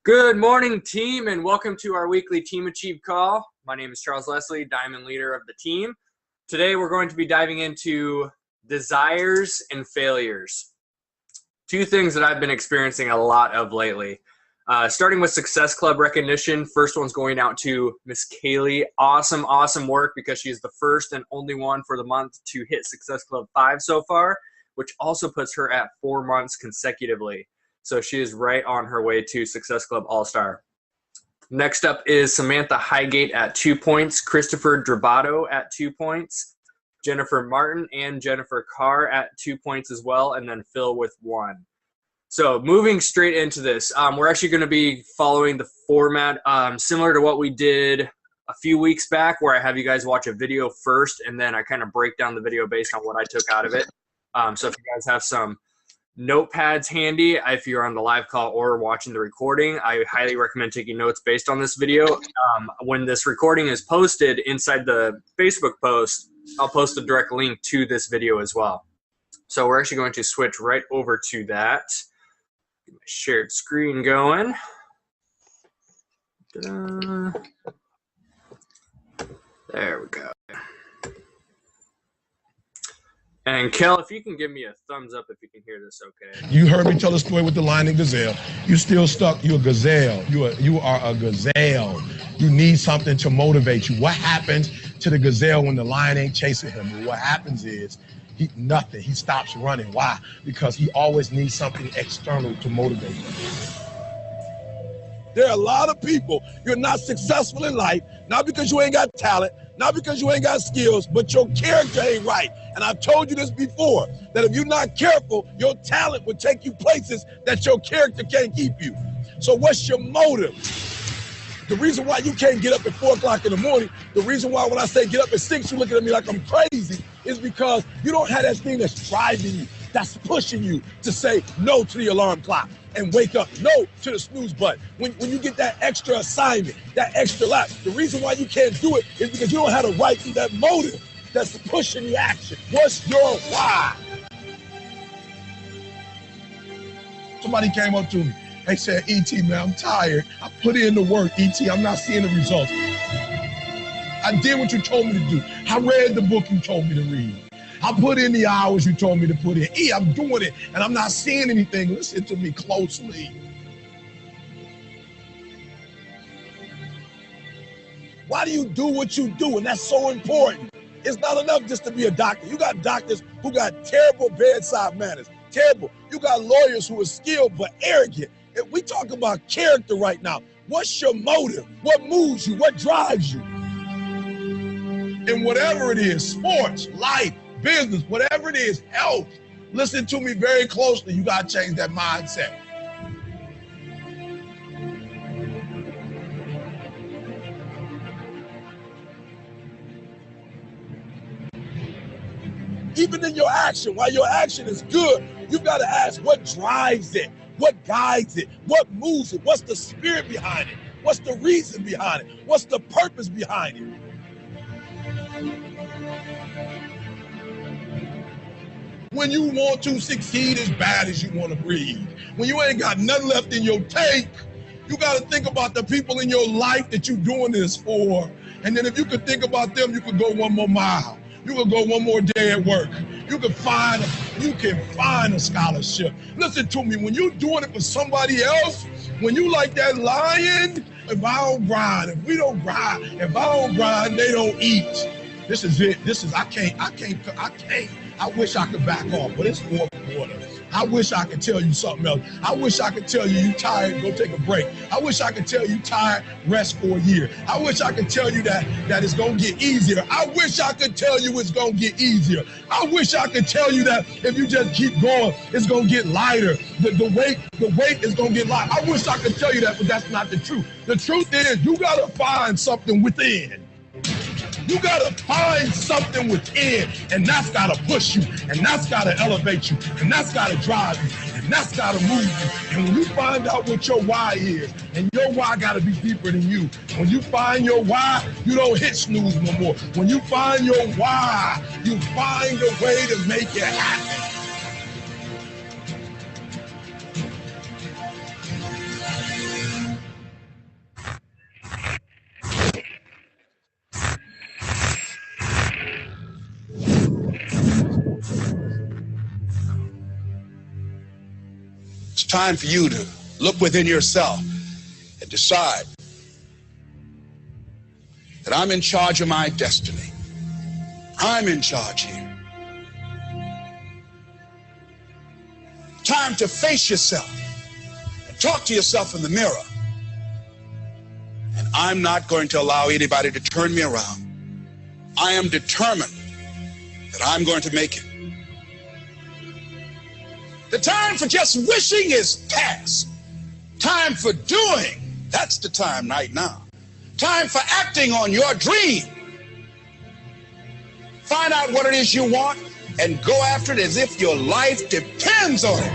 Good morning, team, and welcome to our weekly Team Achieve call. My name is Charles Leslie, Diamond Leader of the team. Today, we're going to be diving into desires and failures. Two things that I've been experiencing a lot of lately. Starting with Success Club recognition, first one's going out to Miss Kaylee. Awesome work because she's the first and only one for the month to hit Success Club 5 so far, which also puts her at 4 months consecutively. So she is right on her way to Success Club All-Star. Next up is Samantha Highgate at 2 points, Christopher Drabato at 2 points, Jennifer Martin and Jennifer Carr at 2 points as well, and then Phil with 1. So moving straight into this, we're actually going to be following the format similar to what we did a few weeks back, where I have you guys watch a video first, and then I kind of break down the video based on what I took out of it. So if you guys have some notepads handy, if you're on the live call or watching the recording, I highly recommend taking notes based on this video. When this recording is posted inside the Facebook post, I'll post a direct link to this video as well. So we're actually going to switch right over to that. Get my shared screen going. Ta-da. There we go. And Kel, if you can give me a thumbs up if you can hear this okay. You heard me tell the story with the lion and gazelle. You still stuck. You're a gazelle. You are a gazelle. You need something to motivate you. What happens to the gazelle when the lion ain't chasing him? Well, what happens is nothing. He stops running. Why? Because he always needs something external to motivate him. There are a lot of people, you're not successful in life, not because you ain't got talent, not because you ain't got skills, but your character ain't right. And I've told you this before, that if you're not careful, your talent will take you places that your character can't keep you. So what's your motive? The reason why you can't get up at 4 o'clock in the morning, the reason why when I say get up at 6, you're looking at me like I'm crazy, is because you don't have that thing that's driving you, that's pushing you to say no to the alarm clock and wake up, no to the snooze button. When you get that extra assignment, that extra lap, the reason why you can't do it is because you don't have the right to that motive that's pushing the action. What's your why? Somebody came up to me. They said, E.T., man, I'm tired. I put in the work, E.T., I'm not seeing the results. I did what you told me to do. I read the book you told me to read. I put in the hours you told me to put in. I'm doing it, and I'm not seeing anything. Listen to me closely. Why do you do what you do? And that's so important. It's not enough just to be a doctor. You got doctors who got terrible bedside manners. Terrible. You got lawyers who are skilled but arrogant. If we talk about character right now, what's your motive? What moves you? What drives you? And whatever it is, sports, life, business, whatever it is, health, listen to me very closely. You got to change that mindset. Even in your action, while your action is good, you've got to ask what drives it, what guides it, what moves it, what's the spirit behind it, what's the reason behind it, what's the purpose behind it. When you want to succeed as bad as you want to breathe, when you ain't got nothing left in your tank, you got to think about the people in your life that you're doing this for. And then if you could think about them, you could go 1 more mile. You could go 1 more day at work. You can find a scholarship. Listen to me, when you're doing it for somebody else, when you like that lion, if I don't grind, if we don't grind, if I don't grind, they don't eat. This is it. I can't. I wish I could back off, but it's 4th quarter. I wish I could tell you something else. I wish I could tell you tired, go take a break. I wish I could tell you tired, rest for a year. I wish I could tell you that it's gonna get easier. I wish I could tell you it's gonna get easier. I wish I could tell you that if you just keep going, it's gonna get lighter. The weight is gonna get lighter. I wish I could tell you that, but that's not the truth. The truth is you gotta find something within. You gotta find something within, and that's gotta push you, and that's gotta elevate you, and that's gotta drive you, and that's gotta move you. And when you find out what your why is, and your why gotta be deeper than you, when you find your why, you don't hit snooze no more. When you find your why, you find a way to make it happen. time for you to look within yourself and decide that I'm in charge of my destiny. I'm in charge here. Time to face yourself and talk to yourself in the mirror. And I'm not going to allow anybody to turn me around. I am determined that I'm going to make it. The time for just wishing is past. Time for doing, that's the time right now. Time for acting on your dream. Find out what it is you want and go after it as if your life depends on it.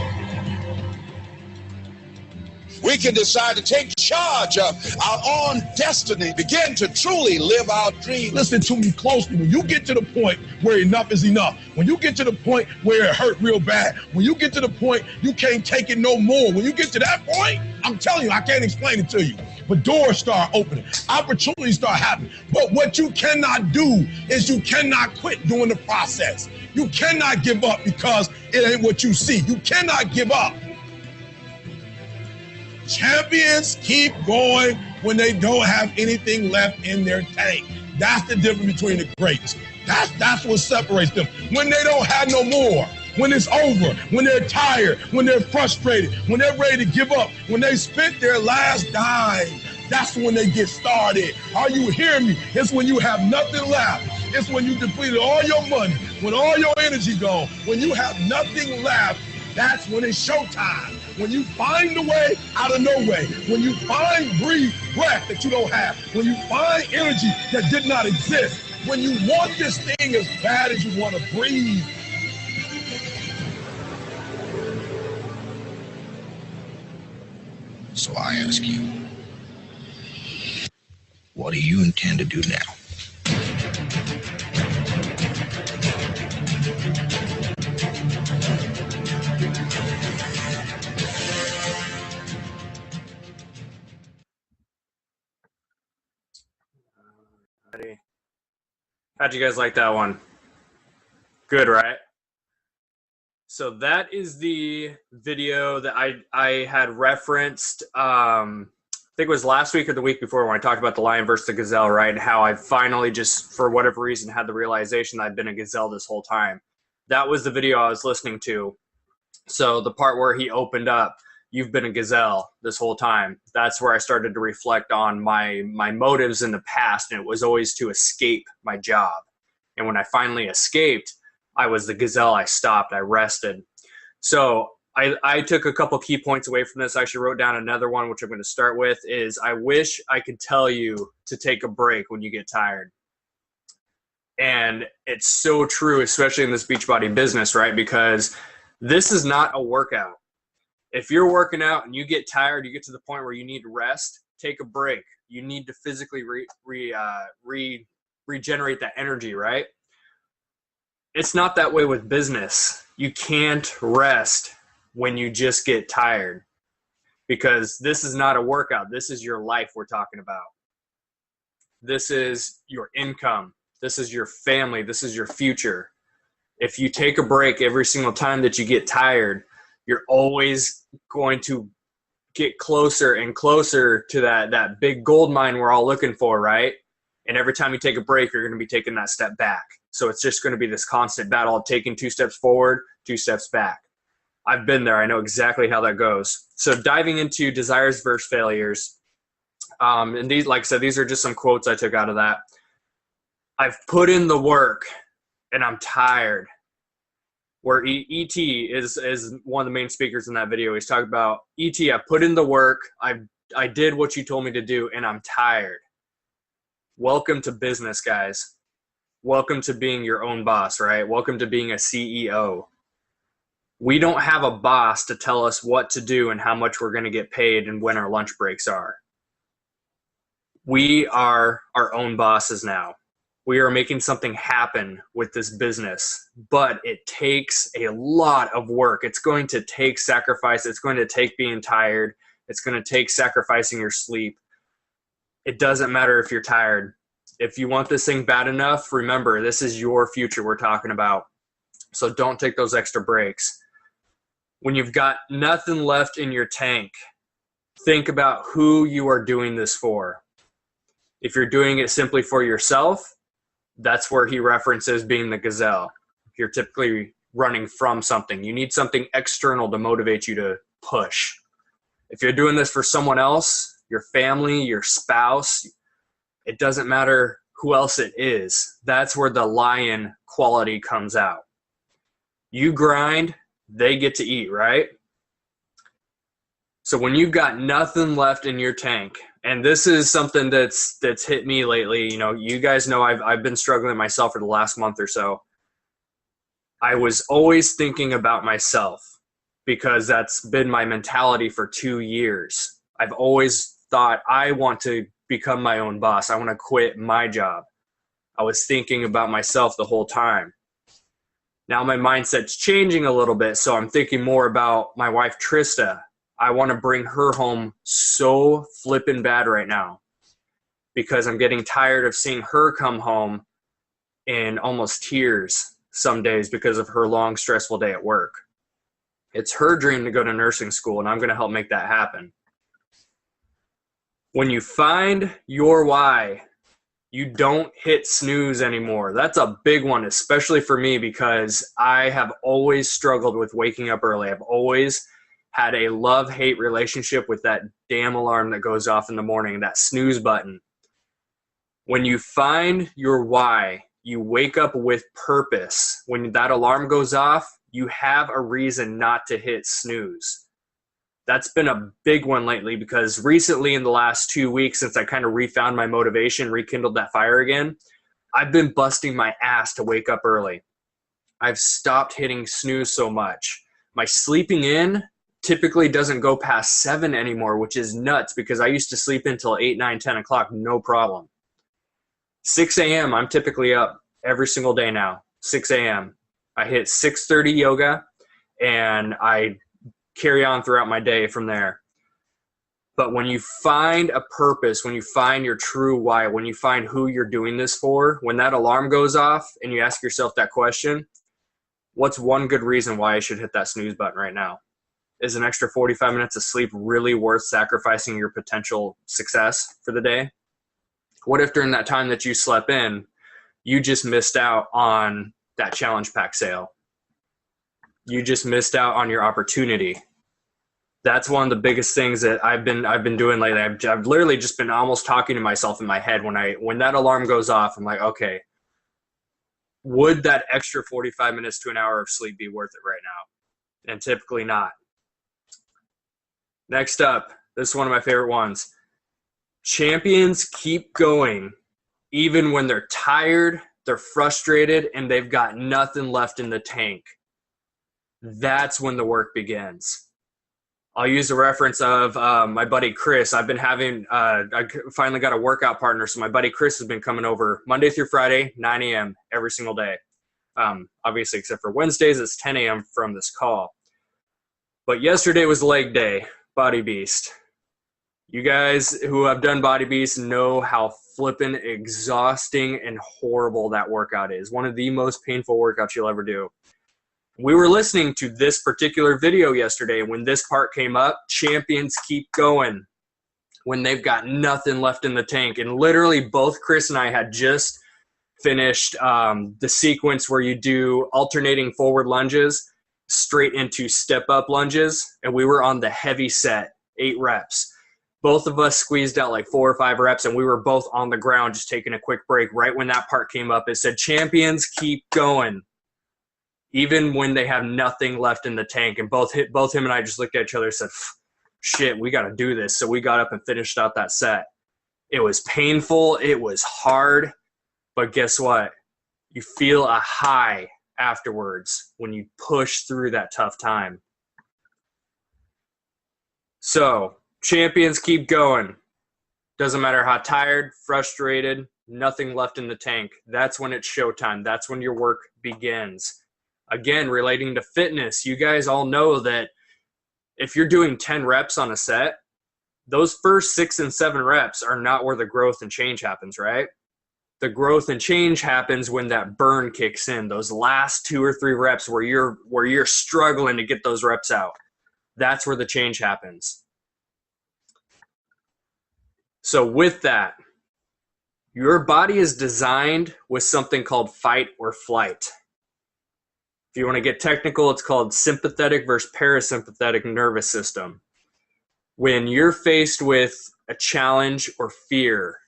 We can decide to take charge of our own destiny, begin to truly live our dreams. Listen to me closely. When you get to the point where enough is enough, when you get to the point where it hurt real bad, when you get to the point you can't take it no more, when you get to that point, I'm telling you, I can't explain it to you, but doors start opening, opportunities start happening. But what you cannot do is you cannot quit doing the process. You cannot give up because it ain't what you see. You cannot give up. Champions keep going when they don't have anything left in their tank. That's the difference between the greats. That's what separates them. When they don't have no more, when it's over, when they're tired, when they're frustrated, when they're ready to give up, when they spent their last dime, that's when they get started. Are you hearing me? It's when you have nothing left. It's when you depleted all your money, when all your energy gone, when you have nothing left. That's when it's showtime. When you find a way out of no way. When you find breath that you don't have. When you find energy that did not exist. When you want this thing as bad as you want to breathe. So I ask you, what do you intend to do now? How'd you guys like that one? Good, right? So that is the video that I had referenced, I think it was last week or the week before when I talked about the lion versus the gazelle, right? And how I finally just, for whatever reason, had the realization that I'd been a gazelle this whole time. That was the video I was listening to. So the part where he opened up, you've been a gazelle this whole time. That's where I started to reflect on my motives in the past, and it was always to escape my job. And when I finally escaped, I was the gazelle. I stopped. I rested. So I took a couple key points away from this. I actually wrote down another one, which I'm going to start with, is I wish I could tell you to take a break when you get tired. And it's so true, especially in this Beachbody business, right? Because this is not a workout. If you're working out and you get tired, you get to the point where you need to rest, take a break. You need to physically regenerate that energy, right? It's not that way with business. You can't rest when you just get tired, because this is not a workout. This is your life we're talking about. This is your income. This is your family. This is your future. If you take a break every single time that you get tired, you're always going to get closer and closer to that big gold mine we're all looking for, right? And every time you take a break, you're going to be taking that step back. So it's just going to be this constant battle of taking 2 steps forward, 2 steps back. I've been there. I know exactly how that goes. So diving into desires versus failures. And these, like I said, these are just some quotes I took out of that. I've put in the work and I'm tired. Where E.T. is one of the main speakers in that video. He's talking about, E.T., I put in the work. I did what you told me to do, and I'm tired. Welcome to business, guys. Welcome to being your own boss, right? Welcome to being a CEO. We don't have a boss to tell us what to do and how much we're going to get paid and when our lunch breaks are. We are our own bosses now. We are making something happen with this business, but it takes a lot of work. It's going to take sacrifice. It's going to take being tired. It's going to take sacrificing your sleep. It doesn't matter if you're tired. If you want this thing bad enough, remember, this is your future we're talking about. So don't take those extra breaks. When you've got nothing left in your tank, think about who you are doing this for. If you're doing it simply for yourself, that's where he references being the gazelle. You're typically running from something. You need something external to motivate you to push. If you're doing this for someone else, your family, your spouse, it doesn't matter who else it is. That's where the lion quality comes out. You grind, they get to eat, right? So when you've got nothing left in your tank, and this is something that's hit me lately, you know, you guys know I've been struggling myself for the last month or so. I was always thinking about myself because that's been my mentality for 2 years. I've always thought I want to become my own boss. I want to quit my job. I was thinking about myself the whole time. Now my mindset's changing a little bit, so I'm thinking more about my wife, Trista. I want to bring her home so flippin' bad right now because I'm getting tired of seeing her come home in almost tears some days because of her long, stressful day at work. It's her dream to go to nursing school, and I'm going to help make that happen. When you find your why, you don't hit snooze anymore. That's a big one, especially for me, because I have always struggled with waking up early. I've always had a love-hate relationship with that damn alarm that goes off in the morning, that snooze button. When you find your why, you wake up with purpose. When that alarm goes off, you have a reason not to hit snooze. That's been a big one lately because recently in the last 2 weeks, since I kind of refound my motivation, rekindled that fire again, I've been busting my ass to wake up early. I've stopped hitting snooze so much. My sleeping in typically doesn't go past 7 anymore, which is nuts because I used to sleep until 8, 9, 10 o'clock, no problem. 6 a.m., I'm typically up every single day now, 6 a.m. I hit 6:30 yoga, and I carry on throughout my day from there. But when you find a purpose, when you find your true why, when you find who you're doing this for, when that alarm goes off and you ask yourself that question, what's one good reason why I should hit that snooze button right now? Is an extra 45 minutes of sleep really worth sacrificing your potential success for the day? What if during that time that you slept in, you just missed out on that challenge pack sale? You just missed out on your opportunity. That's one of the biggest things that I've been doing lately. I've literally just been almost talking to myself in my head when that alarm goes off. I'm like, okay, would that extra 45 minutes to an hour of sleep be worth it right now? And typically not. Next up, this is one of my favorite ones. Champions keep going even when they're tired, they're frustrated, and they've got nothing left in the tank. That's when the work begins. I'll use the reference of my buddy Chris. I've been having, I finally got a workout partner, so my buddy Chris has been coming over Monday through Friday, 9 a.m. every single day. Obviously, except for Wednesdays, it's 10 a.m. from this call. But yesterday was leg day, Body Beast. You guys who have done Body Beast know how flippin' exhausting and horrible that workout is. One of the most painful workouts you'll ever do. We were listening to this particular video yesterday. When this part came up, champions keep going when they've got nothing left in the tank. And literally both Chris and I had just finished the sequence where you do alternating forward lunges straight into step-up lunges. And we were on the heavy set, 8 reps. Both of us squeezed out like 4 or 5 reps, and we were both on the ground just taking a quick break. Right when that part came up, it said, champions keep going, even when they have nothing left in the tank. And both him and I just looked at each other and said, shit, we got to do this. So we got up and finished out that set. It was painful. It was hard. But guess what? You feel a high afterwards when you push through that tough time. So champions keep going. Doesn't matter how tired, frustrated, nothing left in the tank. That's when it's showtime. That's when your work begins. Again, relating to fitness, you guys all know that if you're doing 10 reps on a set, those first 6 and 7 reps are not where the growth and change happens, right? The growth and change happens when that burn kicks in, those last 2 or 3 reps where you're struggling to get those reps out. That's where the change happens. So with that, your body is designed with something called fight or flight. If you want to get technical, it's called sympathetic versus parasympathetic nervous system. When you're faced with a challenge or fear,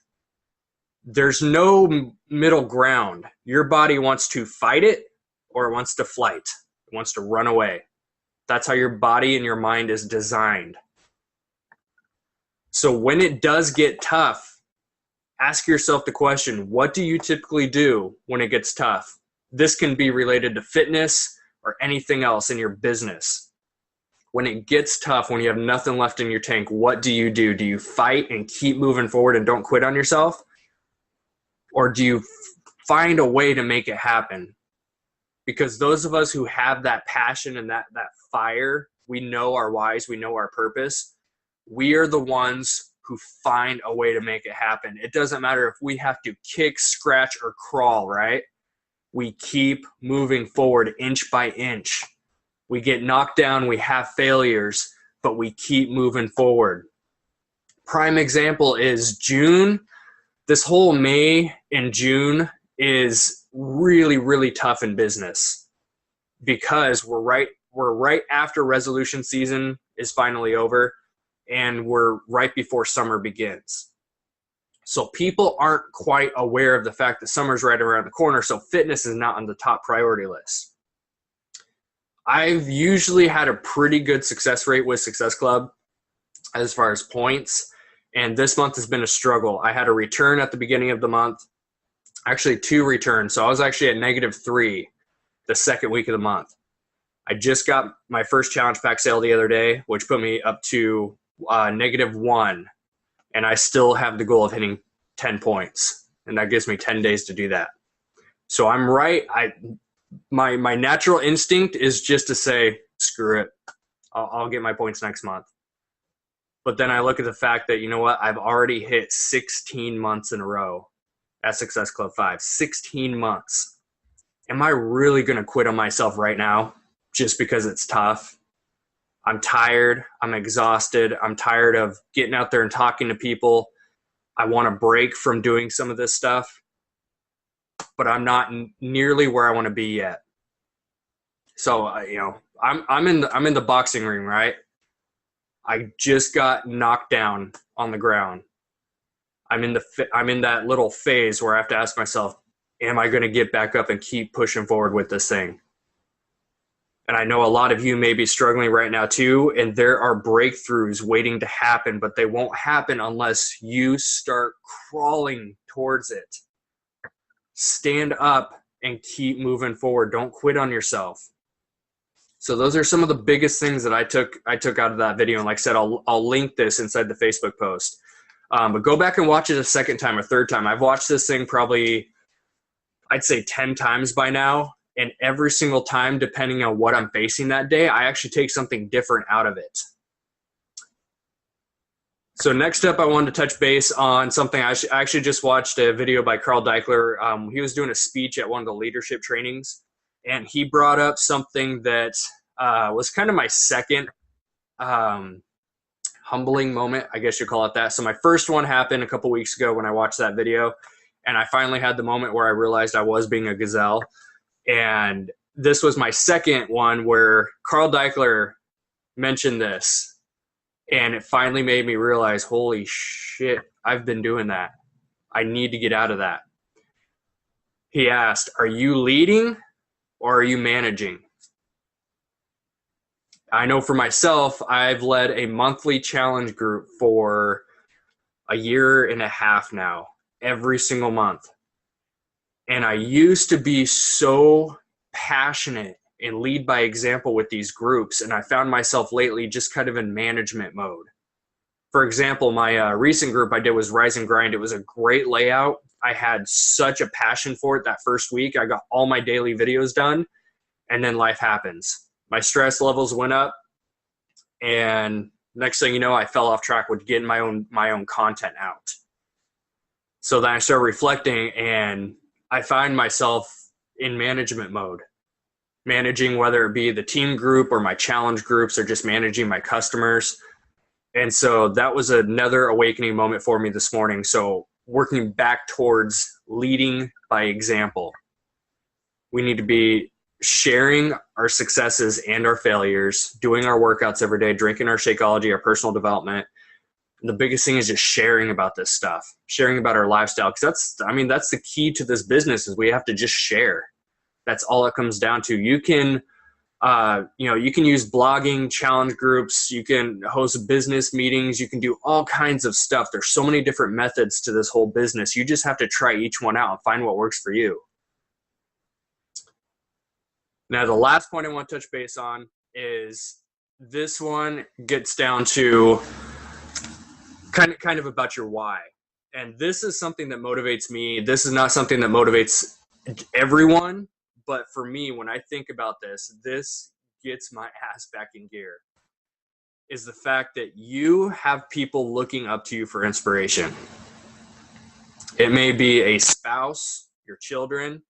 there's no middle ground. Your body wants to fight it or it wants to flight. It wants to run away. That's how your body and your mind is designed. So when it does get tough, ask yourself the question, what do you typically do when it gets tough? This can be related to fitness or anything else in your business. When it gets tough, when you have nothing left in your tank, what do you do? Do you fight and keep moving forward and don't quit on yourself? Or do you find a way to make it happen? Because those of us who have that passion and that fire, we know our whys, we know our purpose. We are the ones who find a way to make it happen. It doesn't matter if we have to kick, scratch, or crawl, right? We keep moving forward inch by inch. We get knocked down, we have failures, but we keep moving forward. Prime example is June. This whole May and June is really, really tough in business because we're right after resolution season is finally over and we're right before summer begins. So people aren't quite aware of the fact that summer's right around the corner, so fitness is not on the top priority list. I've usually had a pretty good success rate with Success Club as far as points, and this month has been a struggle. I had a return at the beginning of the month, actually 2 returns, so I was actually at -3 the second week of the month. I just got my first challenge pack sale the other day, which put me up to -1, and I still have the goal of hitting 10 points, and that gives me 10 days to do that. So I'm right. My natural instinct is just to say, screw it. I'll get my points next month. But then I look at the fact that, you know what, I've already hit 16 months in a row at Success Club 5. 16 months. Am I really going to quit on myself right now just because it's tough? I'm tired. I'm exhausted. I'm tired of getting out there and talking to people. I want to break from doing some of this stuff, but I'm not nearly where I want to be yet. So, I'm in the boxing ring, right? I just got knocked down on the ground. I'm in that little phase where I have to ask myself, am I going to get back up and keep pushing forward with this thing? And I know a lot of you may be struggling right now too, and there are breakthroughs waiting to happen, but they won't happen unless you start crawling towards it. Stand up and keep moving forward. Don't quit on yourself. So those are some of the biggest things that I took out of that video. And like I said, I'll link this inside the Facebook post. But go back and watch it a second time or third time. I've watched this thing probably, I'd say 10 times by now. And every single time, depending on what I'm facing that day, I actually take something different out of it. So next up, I wanted to touch base on something. I actually just watched a video by Carl Deichler. He was doing a speech at one of the leadership trainings, and he brought up something that was kind of my second humbling moment, I guess you call it that. So my first one happened a couple weeks ago when I watched that video, and I finally had the moment where I realized I was being a gazelle. And this was my second one where Carl Deichler mentioned this, and it finally made me realize, holy shit, I've been doing that. I need to get out of that. He asked, are you leading or are you managing? I know for myself, I've led a monthly challenge group for a year and a half now, every single month. And I used to be so passionate and lead by example with these groups, and I found myself lately just kind of in management mode. For example, my recent group I did was Rise and Grind. It was a great layout. I had such a passion for it that first week. I got all my daily videos done, and then life happens. My stress levels went up, and next thing you know, I fell off track with getting my own content out. So then I start reflecting, and I find myself in management mode, managing whether it be the team group or my challenge groups or just managing my customers. And so that was another awakening moment for me this morning. So working back towards leading by example. We need to be sharing our successes and our failures, doing our workouts every day, drinking our Shakeology, our personal development. The biggest thing is just sharing about this stuff, sharing about our lifestyle. Because that's the key to this business, is we have to just share. That's all it comes down to. You can, you can use blogging, challenge groups, you can host business meetings, you can do all kinds of stuff. There's so many different methods to this whole business. You just have to try each one out and find what works for you. Now, the last point I want to touch base on is this one gets down to kind of about your why. And this is something that motivates me. This is not something that motivates everyone, but for me, when I think about this gets my ass back in gear, is the fact that you have people looking up to you for inspiration. It may be a spouse, your children,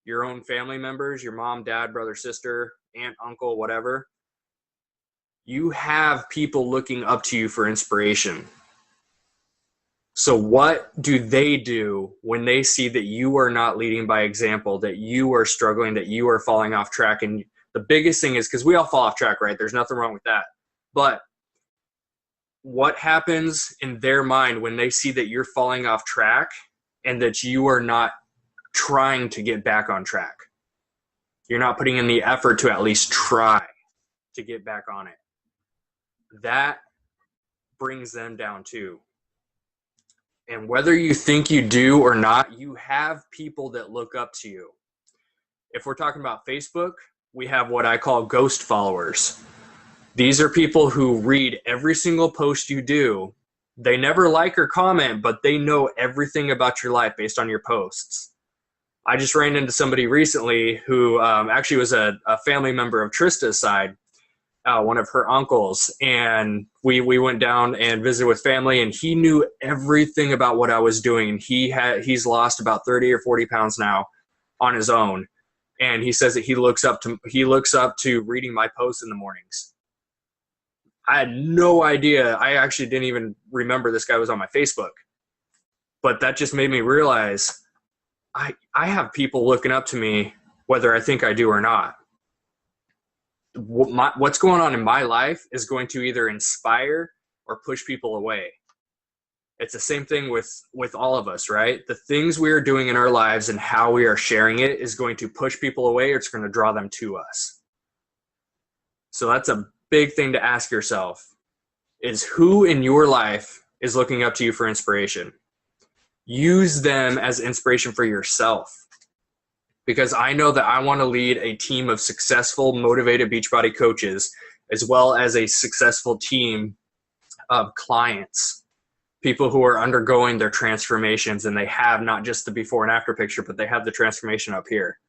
your own family members, your mom, dad, brother, sister, aunt, uncle, whatever. You have people looking up to you for inspiration. So what do they do when they see that you are not leading by example, that you are struggling, that you are falling off track? And the biggest thing is, because we all fall off track, right? There's nothing wrong with that. But what happens in their mind when they see that you're falling off track and that you are not trying to get back on track? You're not putting in the effort to at least try to get back on it. That brings them down too. And whether you think you do or not, you have people that look up to you. If we're talking about Facebook, we have what I call ghost followers. These are people who read every single post you do. They never like or comment, but they know everything about your life based on your posts. I just ran into somebody recently who actually was a family member of Trista's side, one of her uncles, and we went down and visited with family, and he knew everything about what I was doing. And he's lost about 30 or 40 pounds now on his own. And he says that he looks up to reading my posts in the mornings. I had no idea. I actually didn't even remember this guy was on my Facebook. But that just made me realize I have people looking up to me, whether I think I do or not. What's going on in my life is going to either inspire or push people away. It's the same thing with all of us, right? The things we are doing in our lives and how we are sharing it is going to push people away, or it's going to draw them to us. So that's a big thing to ask yourself, is who in your life is looking up to you for inspiration? Use them as inspiration for yourself. Because I know that I want to lead a team of successful, motivated Beachbody coaches, as well as a successful team of clients, people who are undergoing their transformations, and they have not just the before and after picture, but they have the transformation up here.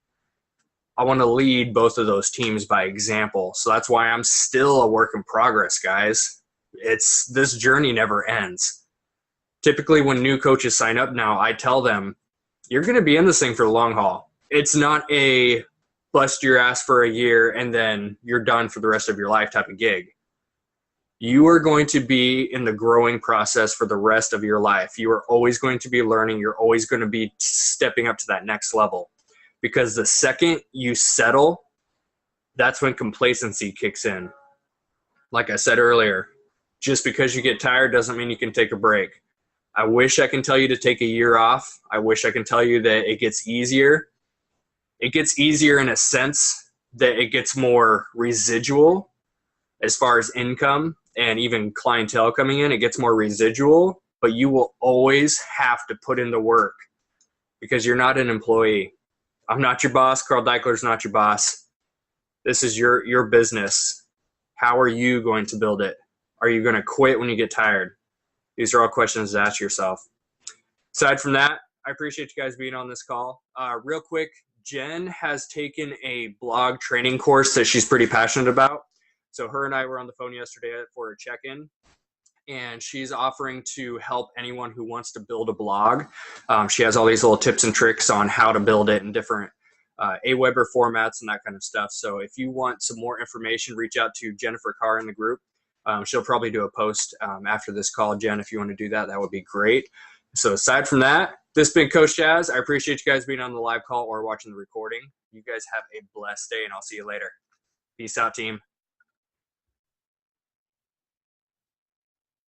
I want to lead both of those teams by example. So that's why I'm still a work in progress, guys. This journey never ends. Typically when new coaches sign up now, I tell them, you're going to be in this thing for the long haul. It's not a bust your ass for a year and then you're done for the rest of your life type of gig. You are going to be in the growing process for the rest of your life. You are always going to be learning. You're always going to be stepping up to that next level. Because the second you settle, that's when complacency kicks in. Like I said earlier, just because you get tired doesn't mean you can take a break. I wish I can tell you to take a year off. I wish I can tell you that it gets easier. It gets easier in a sense that it gets more residual as far as income and even clientele coming in. It gets more residual, but you will always have to put in the work because you're not an employee. I'm not your boss. Carl Deichler's not your boss. This is your business. How are you going to build it? Are you going to quit when you get tired? These are all questions to ask yourself. Aside from that, I appreciate you guys being on this call. Real quick, Jen has taken a blog training course that she's pretty passionate about. So her and I were on the phone yesterday for a check-in. and she's offering to help anyone who wants to build a blog. She has all these little tips and tricks on how to build it in different Aweber formats and that kind of stuff. So if you want some more information, reach out to Jennifer Carr in the group. She'll probably do a post after this call. Jen, if you want to do that, that would be great. So aside from that, this has been Coach Jazz. I appreciate you guys being on the live call or watching the recording. You guys have a blessed day, and I'll see you later. Peace out, team.